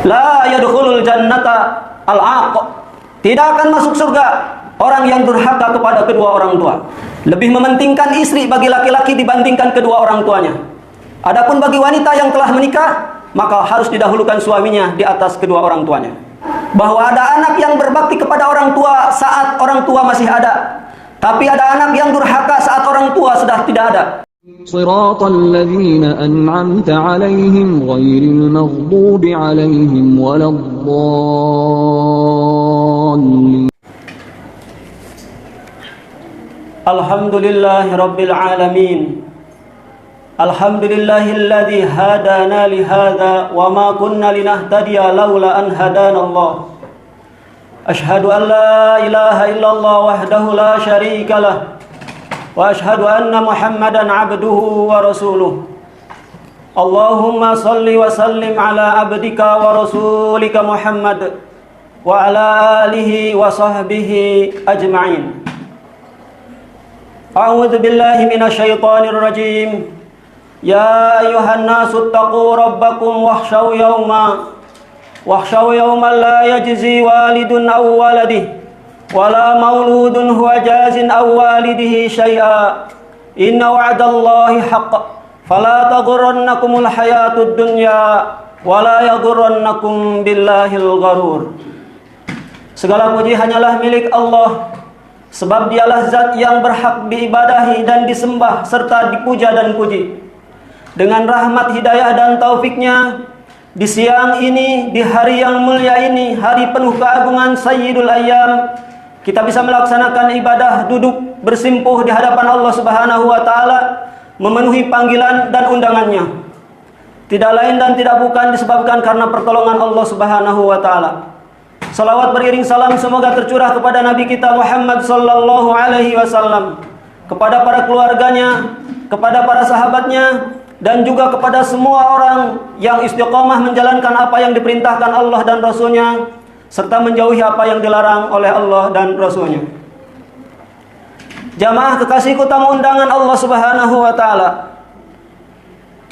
La yadkhulul jannata al-aq. Tidak akan masuk surga orang yang durhaka kepada kedua orang tua. Lebih mementingkan istri bagi laki-laki dibandingkan kedua orang tuanya. Adapun bagi wanita yang telah menikah, maka harus didahulukan suaminya di atas kedua orang tuanya. Bahwa ada anak yang berbakti kepada orang tua saat orang tua masih ada, tapi ada anak yang durhaka saat orang tua sudah tidak ada. صراط الذين أنعمت عليهم غير المغضوب عليهم ولا الضالين. الحمد لله رب العالمين. الحمد لله الذي هدانا لهذا وما كنا لنهتدي لولا أن هدانا الله. أشهد أن لا إله إلا الله وحده لا شريك له وأشهد أن محمدا عبده ورسوله. اللهم صل وسلم على عبدك ورسولك محمد وعلى آله وصحبه أجمعين. أعوذ بالله من الشيطان الرجيم. يا أيها الناس اتقوا ربكم واخشوا يوما لا يجزي والد أو ولده ولا مولود هو جاز أو والده شيئا إن وعد الله حق فلا تغرنكم الحياة الدنيا ولا يغرنكم بالله الغرور. Segala puji hanyalah milik Allah, sebab dialah zat yang berhak diibadahi dan disembah serta dipuja dan puji. Dengan rahmat hidayah dan taufiknya, di siang ini, di hari yang mulia ini, hari penuh keagungan Sayyidul Ayyam, kita bisa melaksanakan ibadah duduk bersimpuh di hadapan Allah Subhanahu wa taala, memenuhi panggilan dan undangannya. Tidak lain dan tidak bukan disebabkan karena pertolongan Allah Subhanahu wa taala. Salawat beriring salam semoga tercurah kepada Nabi kita Muhammad sallallahu alaihi wasallam, kepada para keluarganya, kepada para sahabatnya, dan juga kepada semua orang yang istiqomah menjalankan apa yang diperintahkan Allah dan Rasul-Nya, serta menjauhi apa yang dilarang oleh Allah dan Rasul-Nya. Jamaah kekasihku tamu undangan Allah Subhanahu wa taala.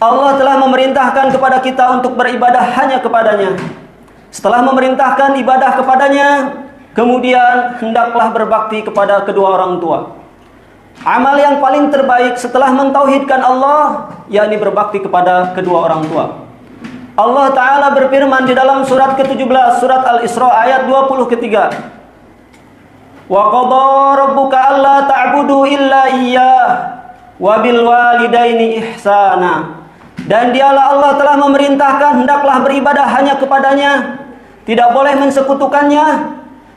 Allah telah memerintahkan kepada kita untuk beribadah hanya kepadanya. Setelah memerintahkan ibadah kepadanya, kemudian hendaklah berbakti kepada kedua orang tua. Amal yang paling terbaik setelah mentauhidkan Allah, yakni berbakti kepada kedua orang tua. Allah Ta'ala berfirman di dalam surat ke-17, surat Al-Isra ayat 20 ketiga. Wa qadha rabbuka alla ta'budu illa iyyah wa bil walidaini ihsana. Dan dialah Allah telah memerintahkan hendaklah beribadah hanya kepadanya, tidak boleh mensekutukannya.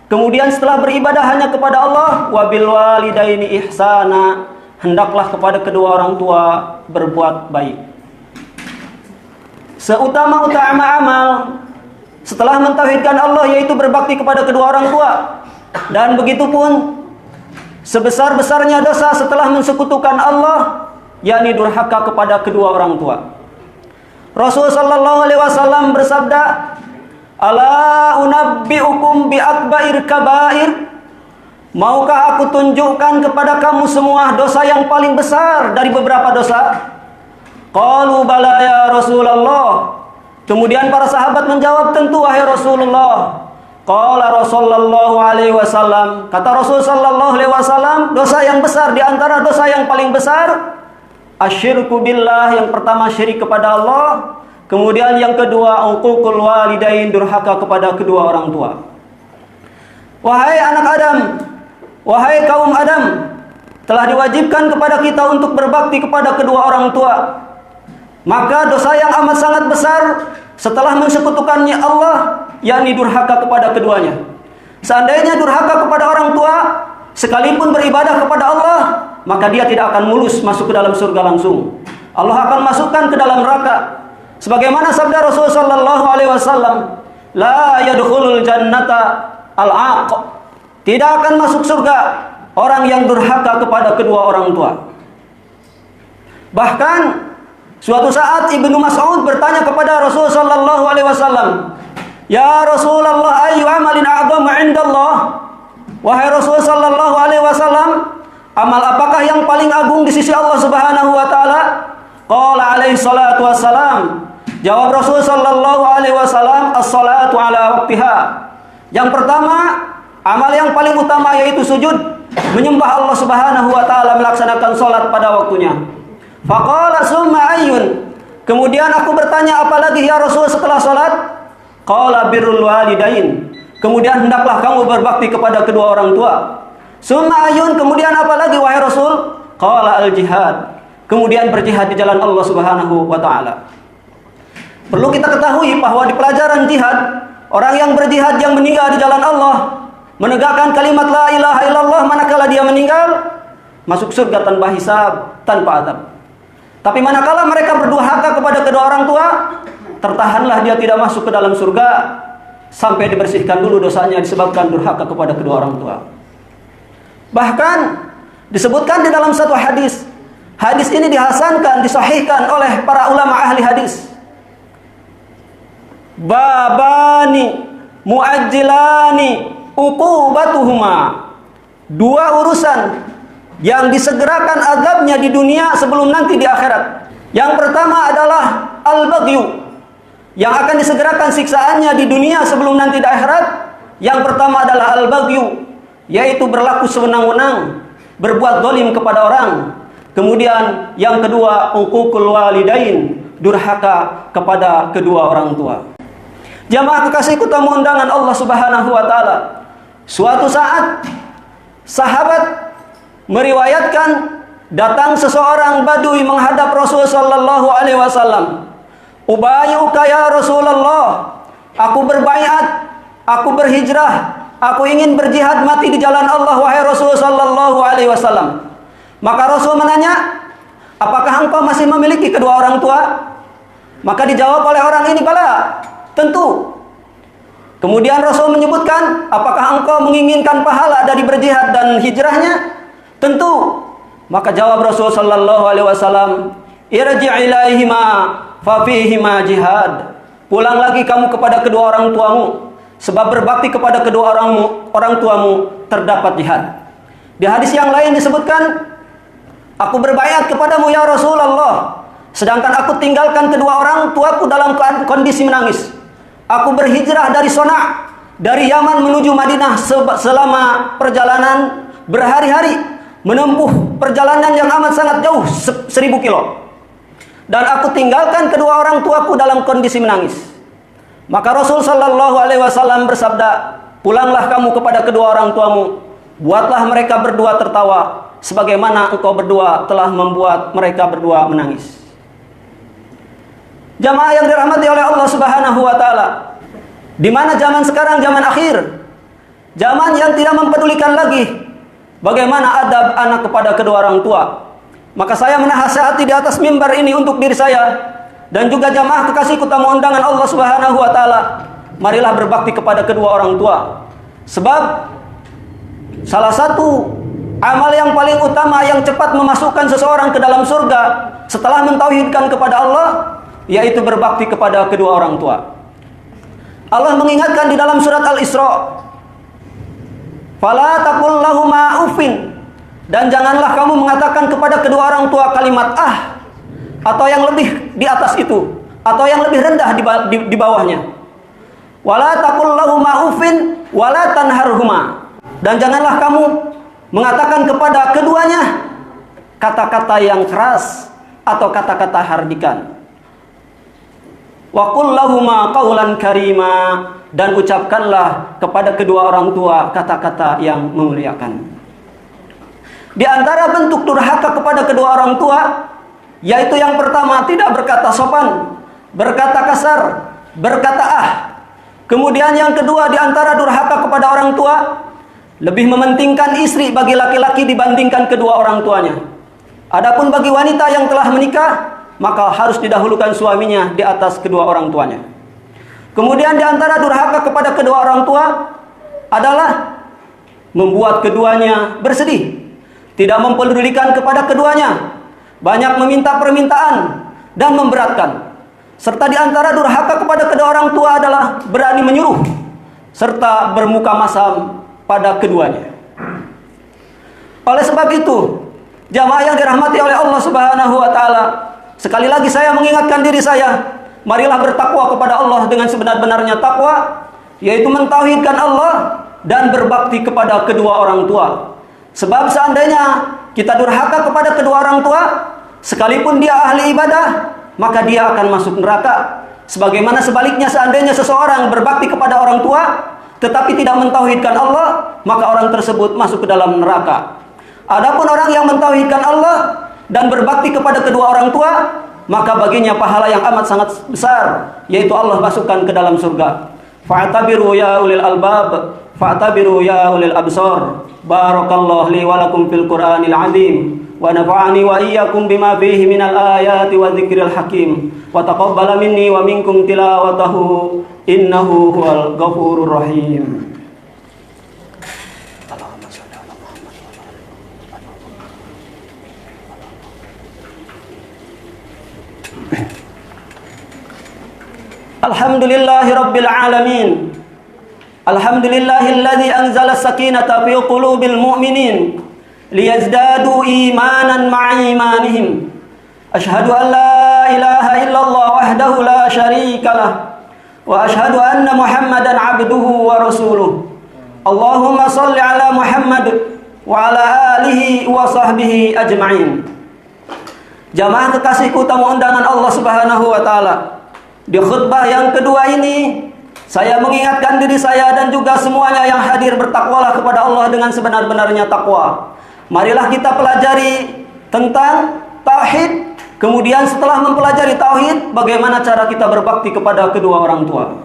Kemudian setelah beribadah hanya kepada Allah, wa bil walidaini ihsana, hendaklah kepada kedua orang tua berbuat baik. Seutama-utama amal setelah mentauhidkan Allah yaitu berbakti kepada kedua orang tua. Dan begitu pun sebesar-besarnya dosa setelah mensekutukan Allah, yakni durhaka kepada kedua orang tua. Rasul sallallahu alaihi wasallam bersabda, "Ala unabbiukum bi akbair kabair?" Maukah aku tunjukkan kepada kamu semua dosa yang paling besar dari beberapa dosa? Qalu bala ya Rasulullah. Kemudian para sahabat menjawab, tentu wahai Rasulullah. Qala Rasulullah alaihi wasallam, kata Rasul sallallahu alaihi wasallam, dosa yang besar di antara dosa yang paling besar, asyirku billah, yang pertama syirik kepada Allah, kemudian yang kedua uququl walidain, durhaka kepada kedua orang tua. Wahai anak Adam, wahai kaum Adam, telah diwajibkan kepada kita untuk berbakti kepada kedua orang tua. Maka dosa yang amat sangat besar setelah mensekutukannya Allah, yakni durhaka kepada keduanya. Seandainya durhaka kepada orang tua, sekalipun beribadah kepada Allah, maka dia tidak akan mulus masuk ke dalam surga langsung. Allah akan masukkan ke dalam neraka. Sebagaimana sabda Rasul sallallahu alaihi wasallam, la yadkhulul jannata al-aq. Tidak akan masuk surga orang yang durhaka kepada kedua orang tua. Bahkan suatu saat Ibnu Mas'ud bertanya kepada Rasul sallallahu alaihi wasallam, "Ya Rasulullah, ayyu amalin a'zamu 'indallah?" Wahai Rasul sallallahu alaihi wasallam, amal apakah yang paling agung di sisi Allah Subhanahu wa taala? Qala alaihi salatu wassalam, Jawab Rasul sallallahu alaihi wasallam, as-salatu ala waqtiha. Yang pertama, amal yang paling utama yaitu sujud, menyembah Allah Subhanahu wa taala, melaksanakan salat pada waktunya. Faqala summa ayyun. Kemudian aku bertanya, apalagi ya Rasul setelah salat? Qala birrul walidain. Kemudian hendaklah kamu berbakti kepada kedua orang tua. Summa ayyun. Kemudian apalagi wahai Rasul? Qala al-jihad. Kemudian berjihad di jalan Allah Subhanahu wa taala. Perlu kita ketahui bahwa di pelajaran jihad, orang yang berjihad yang meninggal di jalan Allah, menegakkan kalimat la ilaha illallah, manakala dia meninggal, masuk surga tanpa hisab, tanpa azab. Tapi manakala mereka berdurhaka kepada kedua orang tua, tertahanlah dia tidak masuk ke dalam surga sampai dibersihkan dulu dosanya disebabkan durhaka kepada kedua orang tua. Bahkan disebutkan di dalam satu hadis. Hadis ini dihasankan, disahihkan oleh para ulama ahli hadis. Babani muajjilani uqubatuhuma. Dua urusan yang disegerakan azabnya di dunia sebelum nanti di akhirat. Yang pertama adalah al-baghyu, yang akan disegerakan siksaannya di dunia sebelum nanti di akhirat. Yang pertama adalah al-baghyu, yaitu berlaku sewenang-wenang, berbuat zalim kepada orang. Kemudian yang kedua, uququl walidain, durhaka kepada kedua orang tua. Jamaah kekasihku tamu undangan Allah Subhanahu wa taala. Suatu saat sahabat meriwayatkan datang seseorang badui menghadap Rasul sallallahu alaihi wasallam. Ubayyuka ya Rasulullah, aku berbaiat, aku berhijrah, aku ingin berjihad mati di jalan Allah wahai Rasul sallallahu alaihi wasallam. Maka Rasul menanya, apakah engkau masih memiliki kedua orang tua? Maka dijawab oleh orang ini, bala, tentu. Kemudian Rasul menyebutkan, apakah engkau menginginkan pahala dari berjihad dan hijrahnya? Tentu. Maka jawab Rasul sallallahu alaihi wasallam, irji' ilaihima fa fihima jihad. Pulang lagi kamu kepada kedua orang tuamu, sebab berbakti kepada kedua orang tuamu terdapat jihad. Di hadis yang lain disebutkan, aku berbaiat kepadamu ya Rasulullah, sedangkan aku tinggalkan kedua orang tuaku dalam kondisi menangis. Aku berhijrah dari Sona, dari Yaman menuju Madinah selama perjalanan berhari-hari, menempuh perjalanan yang amat sangat jauh, 1000 kilo. Dan aku tinggalkan kedua orang tuaku dalam kondisi menangis. Maka Rasul sallallahu alaihi wasallam bersabda, pulanglah kamu kepada kedua orang tuamu, buatlah mereka berdua tertawa, sebagaimana engkau berdua telah membuat mereka berdua menangis. Jamaah yang dirahmati oleh Allah Subhanahu wa taala, di mana zaman sekarang zaman akhir, zaman yang tidak mempedulikan lagi bagaimana adab anak kepada kedua orang tua. Maka saya menasihati di atas mimbar ini untuk diri saya dan juga jamaah kekasihku tamu undangan Allah Subhanahu wa taala, marilah berbakti kepada kedua orang tua. Sebab salah satu amal yang paling utama yang cepat memasukkan seseorang ke dalam surga setelah mentauhidkan kepada Allah, yaitu berbakti kepada kedua orang tua. Allah mengingatkan di dalam surat Al-Isra, fala taqul lahuma uffin, dan janganlah kamu mengatakan kepada kedua orang tua kalimat ah, atau yang lebih di atas itu, atau yang lebih rendah di bawahnya. Wala taqul lahuma uffin wala tanharhuma, dan janganlah kamu mengatakan kepada keduanya kata-kata yang keras atau kata-kata hardikan. Wa qul lahuma qawlan karima, dan ucapkanlah kepada kedua orang tua kata-kata yang memuliakan. Di antara bentuk durhaka kepada kedua orang tua, yaitu yang pertama tidak berkata sopan, berkata kasar, berkata ah. Kemudian yang kedua di antara durhaka kepada orang tua, lebih mementingkan istri bagi laki-laki dibandingkan kedua orang tuanya. Adapun bagi wanita yang telah menikah, maka harus didahulukan suaminya di atas kedua orang tuanya. Kemudian di antara durhaka kepada kedua orang tua adalah membuat keduanya bersedih, tidak mempedulikan kepada keduanya, banyak meminta permintaan dan memberatkan. Serta di antara durhaka kepada kedua orang tua adalah berani menyuruh serta bermuka masam pada keduanya. Oleh sebab itu, jamaah yang dirahmati oleh Allah Subhanahu wa taala, sekali lagi saya mengingatkan diri saya marilah bertakwa kepada Allah dengan sebenar-benarnya takwa, yaitu mentauhidkan Allah dan berbakti kepada kedua orang tua. Sebab seandainya kita durhaka kepada kedua orang tua, sekalipun dia ahli ibadah, maka dia akan masuk neraka. Sebagaimana sebaliknya, seandainya seseorang berbakti kepada orang tua tetapi tidak mentauhidkan Allah, maka orang tersebut masuk ke dalam neraka. Adapun orang yang mentauhidkan Allah dan berbakti kepada kedua orang tua, maka baginya pahala yang amat sangat besar, yaitu Allah masukkan ke dalam surga. Fa'tabiru ya ulil albab, fa'tabiru ya ulil absar. Barakallahu li wa lakum fil Qur'anil azim, wa nafa'ani wa iyyakum bima fihi minal ayati wa dzikril hakim, wa taqabbala minni wa minkum tilawatahu innahu huwal ghafurur rahim. Alhamdulillahi rabbil alamin. Alhamdulillahilladzi anzala as-sakinata fi qulubil mu'minin liyazdadu imanan ma'a imanihim. Ashhadu an la ilaha illallah wahdahu la syarika lah, wa ashhadu anna Muhammadan abduhu wa rasuluh. Allahumma shalli ala Muhammad wa ala alihi wa sahbihi ajma'in. Jamaah kekasihku, tamu undangan Allah Subhanahu wa taala. Di khutbah yang kedua ini, saya mengingatkan diri saya dan juga semuanya yang hadir, bertakwalah kepada Allah dengan sebenar-benarnya takwa. Marilah kita pelajari tentang tauhid. Kemudian setelah mempelajari tauhid, bagaimana cara kita berbakti kepada kedua orang tua.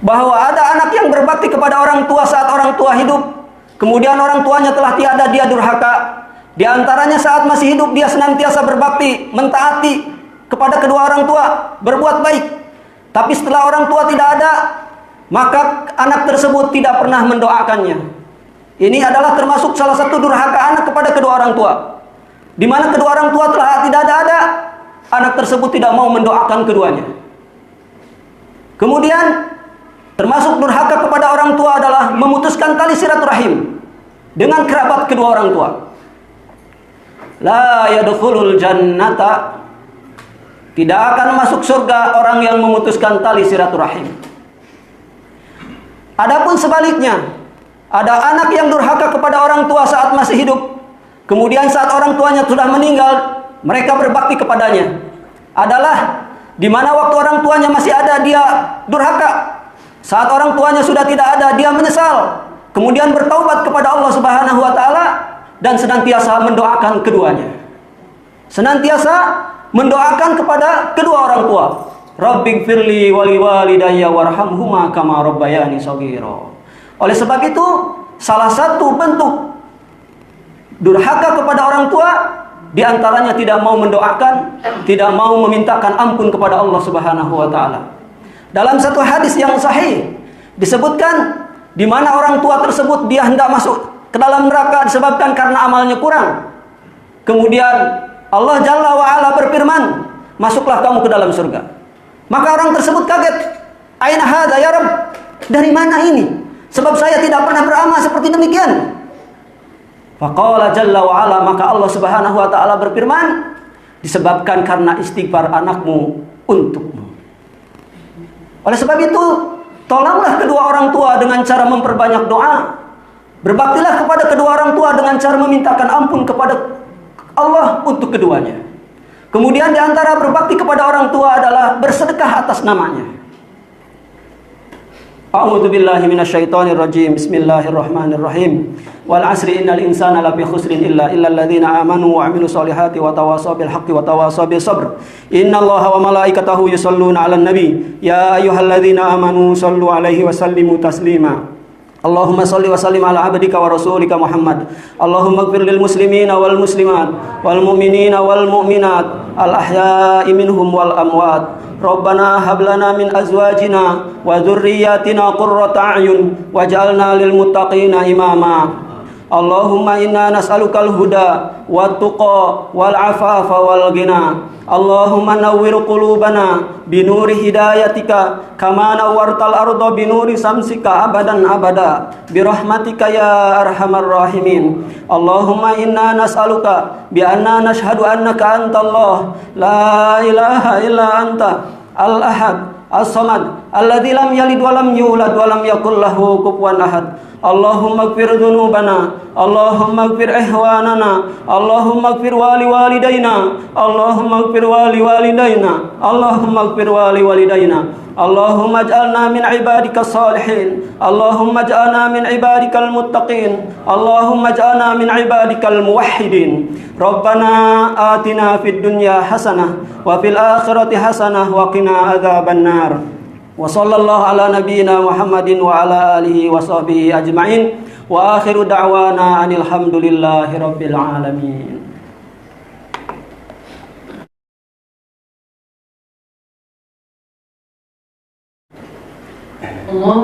Bahwa ada anak yang berbakti kepada orang tua saat orang tua hidup, kemudian orang tuanya telah tiada, dia durhaka. Di antaranya saat masih hidup dia senantiasa berbakti, mentaati kepada kedua orang tua, berbuat baik. Tapi setelah orang tua tidak ada, maka anak tersebut tidak pernah mendoakannya. Ini adalah termasuk salah satu durhaka anak kepada kedua orang tua, di mana kedua orang tua telah tidak ada, anak tersebut tidak mau mendoakan keduanya. Kemudian termasuk durhaka kepada orang tua adalah memutuskan tali silaturahim dengan kerabat kedua orang tua. La yadkhulul jannata, tidak akan masuk surga orang yang memutuskan tali silaturahim. Adapun sebaliknya, ada anak yang durhaka kepada orang tua saat masih hidup, kemudian saat orang tuanya sudah meninggal, mereka berbakti kepadanya. Adalah di mana waktu orang tuanya masih ada dia durhaka. Saat orang tuanya sudah tidak ada, dia menyesal, kemudian bertaubat kepada Allah Subhanahu wa taala dan senantiasa mendoakan keduanya. Senantiasa mendoakan kepada kedua orang tua. Rabbighfirli wa liwalidayya warhamhuma kama rabbayani shaghira. Oleh sebab itu, salah satu bentuk durhaka kepada orang tua di antaranya tidak mau mendoakan, tidak mau memintakan ampun kepada Allah Subhanahu wa taala. Dalam satu hadis yang sahih disebutkan di mana orang tua tersebut dia hendak masuk ke dalam neraka disebabkan karena amalnya kurang. Kemudian Allah Jalla wa Ala berfirman, "Masuklah kamu ke dalam surga." Maka orang tersebut kaget. "Aina hadza ya Rabb?" Dari mana ini? Sebab saya tidak pernah beramal seperti demikian. Faqala Jalla wa Ala, maka Allah Subhanahu wa taala berfirman, disebabkan karena istighfar anakmu untukmu. Oleh sebab itu, tolonglah kedua orang tua dengan cara memperbanyak doa. Berbaktilah kepada kedua orang tua dengan cara memintakan ampun kepada Allah untuk keduanya. Kemudian di antara berbakti kepada orang tua adalah bersedekah atas namanya. A'udzu billahi minasyaitonir rajim. Bismillahirrahmanirrahim. Wal 'asri innal insana lafi khusrin illa alladziina aamanu wa 'amilus solihati wa tawashaw bil haqqi wa tawashaw bis sabr. Innallaha wa malaikatahu yusholluna 'alan nabi. Ya ayyuhalladzina aamanu shallu 'alaihi wa sallimu taslima. Allahumma salli wa sallim ala abdika wa rasulika Muhammad. Allahumma ighfir lil muslimina wal muslimat wal mu'minina wal mu'minat al ahya'i minhum wal amwat. Rabbana hab lana min azwajina wa dhurriyyatina qurrata a'yun waj'alna lil muttaqina imama. Allahumma inna nas'alukal huda wat tuqa wal afafa wal ghina. Allahumma nawwir qulubana binuri hidayatika kama nawwartal arda binuri samsika abadan abada birahmatika ya arhamar rahimin. Allahumma inna nas'aluka bi anna nashhadu annaka antallah la ilaha illa anta al-ahad, as-samad, alladzi lam yalid wa lam yulad wa lam yakul lahu kufuwan ahad. Allahumma ighfir dzunubana, Allahumma ighfir ihwanana, Allahumma ighfir wali walidaina, Allahumma ighfir wali walidaina, Allahumma ighfir wali walidaina. Allahumma ij'alna min ibadika salihin, Allahumma ij'alna min ibadikal muttaqin, Allahumma ij'alna min ibadikal muwahhidin. Rabbana atina fid dunya hasanah wa fil akhirati hasanah wa qina adzaban nar. Wa sallallahu ala nabiyyina Muhammadin wa ala alihi wa sahbihi ajma'in. Wa akhiru da'wana anil hamdulillahi rabbil alamin. Allah